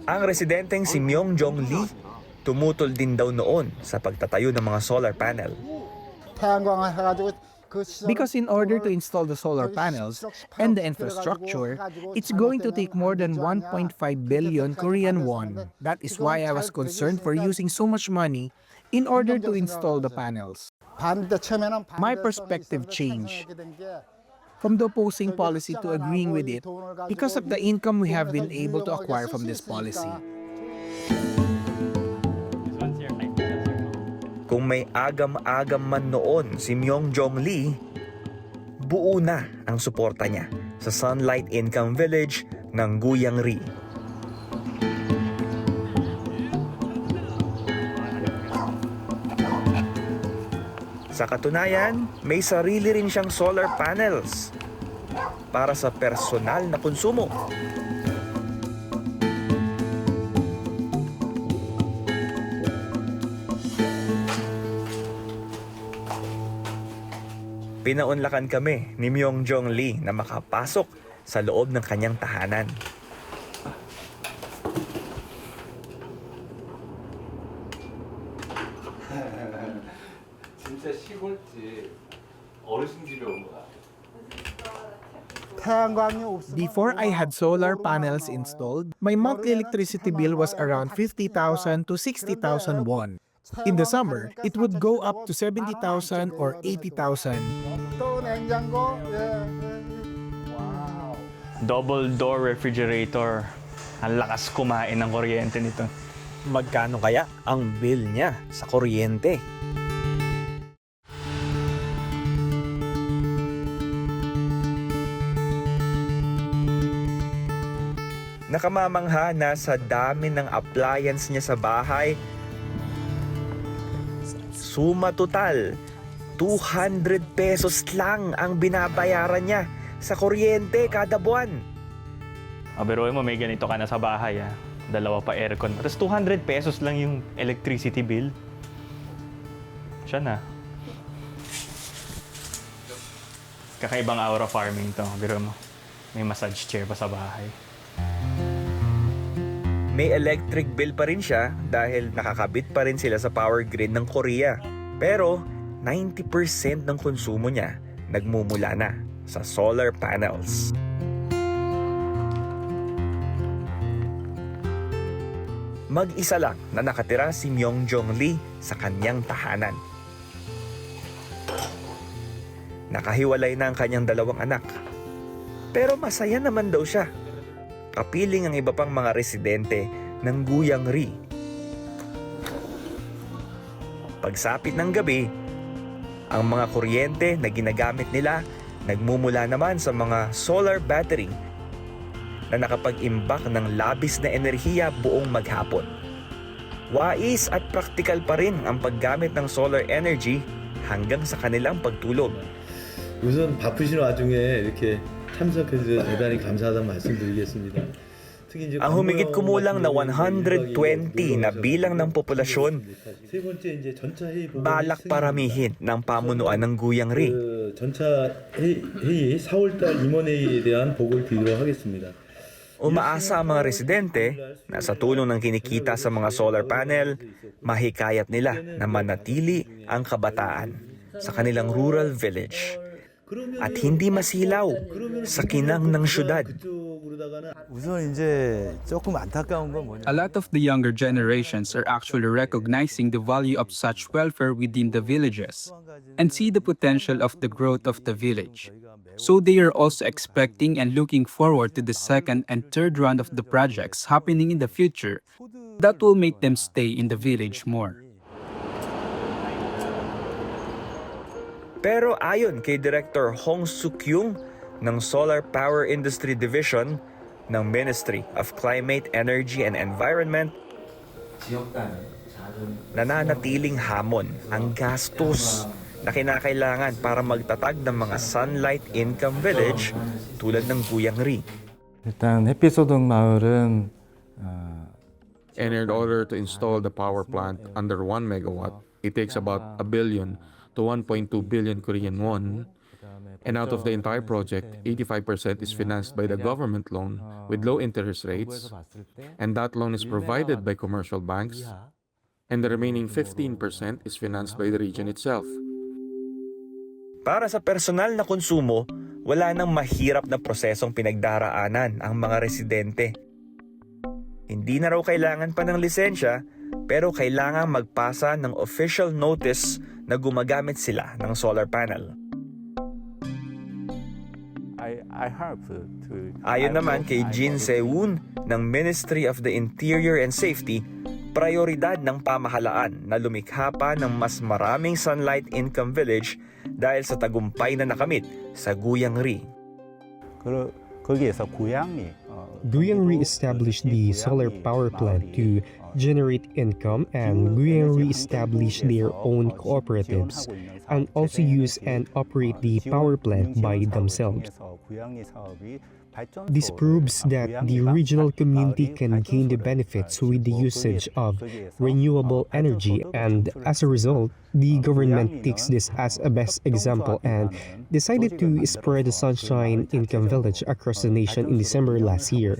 Ang residenteng si Myung Jong Lee, tumutol din daw noon sa pagtatayo ng mga solar panel. 태양광을 해가지고 그 시설을 Because in order to install the solar panels and the infrastructure, it's going to take more than 1.5 billion Korean won. That is why I was concerned for using so much money in order to install the panels. 반대 처음에는 My 반대성이 perspective 있었는데 changed 생각하게 된 게 from the opposing policy to agreeing with it because of the income we have been able to acquire from this policy. Kung may agam-agam man noon si Myung Jong Lee, buo na ang suporta niya sa Sunlight Income Village ng Guyangri. Sa katunayan, may sarili rin siyang solar panels para sa personal na konsumo. Pinaunlakan kami ni Myung Jong Lee na makapasok sa loob ng kanyang tahanan. 진짜 시골집 어르신 집에 온 거야. 태양광이 없으면 Before I had solar panels installed, my monthly electricity bill was around 50,000 to 60,000 won. In the summer, it would go up to 70,000 or 80,000. 또 냉장고 와우. Double door refrigerator. Ang lakas kumain ng kuryente nito. Magkano kaya ang bill niya sa kuryente? Nakamamangha na sa dami ng appliance niya sa bahay. Suma total, 200 pesos lang ang binabayaran niya sa kuryente kada buwan. Biruin mo, may ganito ka na sa bahay, ah. Dalawa pa aircon. Tapos 200 pesos lang yung electricity bill. Siya na. Kakaibang aura farming to. Biruin mo, may massage chair pa sa bahay. May electric bill pa rin siya dahil nakakabit pa rin sila sa power grid ng Korea. Pero 90% ng konsumo niya nagmumula na sa solar panels. Mag-isa lang na nakatira si Myung Jong Lee sa kanyang tahanan. Nakahiwalay na ang kanyang dalawang anak. Pero masaya naman daw siya. Kapiling ang iba pang mga residente ng Guyangri. Pagsapit ng gabi, ang mga kuryente na ginagamit nila nagmumula naman sa mga solar battery na nakapag-imbak ng labis na enerhiya buong maghapon. Wais at praktikal pa rin ang paggamit ng solar energy hanggang sa kanilang pagtulog. 우선 바쁘신 와중에 이렇게 참석해 주셔서 대단히 감사하다는 말씀드리겠습니다. 특히 이제 Ang humigit kumulang na 120 na bilang ng populasyon 세 번째 이제 전차 회의 보고 balak paramihin ng pamunuan ng Guyangri. 그 전차 회의 4월 달 임원 회의에 대한 보고를 드리도록 하겠습니다. Umaasa ang mga residente na sa tulong ng kinikita sa mga solar panel, mahikayat nila na manatili ang kabataan sa kanilang rural village at hindi masilaw sa kinang ng syudad. 우선 이제 조금 안타까운 건 뭐냐? A lot of the younger generations are actually recognizing the value of such welfare within the villages and see the potential of the growth of the village. So they are also expecting and looking forward to the second and third round of the projects happening in the future that will make them stay in the village more. Pero ayon kay Director Hong Suk-yung ng Solar Power Industry Division ng Ministry of Climate, Energy and Environment, nananatiling hamon ang gastos na kinakailangan para magtatag ng mga Sunlight Income Village tulad ng Guyangri. 일단 햇빛소득 마을은 And in order to install the power plant under 1 megawatt, it takes about a billion to 1.2 billion Korean won. And out of the entire project, 85% is financed by the government loan with low interest rates, and that loan is provided by commercial banks, and the remaining 15% is financed by the region itself. Para sa personal na konsumo, wala nang mahirap na prosesong pinagdaraanan ang mga residente. Hindi na raw kailangan pa ng lisensya, pero kailangan magpasa ng official notice na gumagamit sila ng solar panel. Ayon naman kay Jin Se-woon ng Ministry of the Interior and Safety, prioridad ng pamahalaan na lumikha pa ng mas maraming sunlight income village dahil sa tagumpay na nakamit sa Guyangri. Guyangri established the solar power plant to generate income, and Guyangri established their own cooperatives and also use and operate the power plant by themselves. This proves that the regional community can gain the benefits with the usage of renewable energy, and as a result, the government takes this as a best example and decided to spread the Sunshine Income Village across the nation in December last year.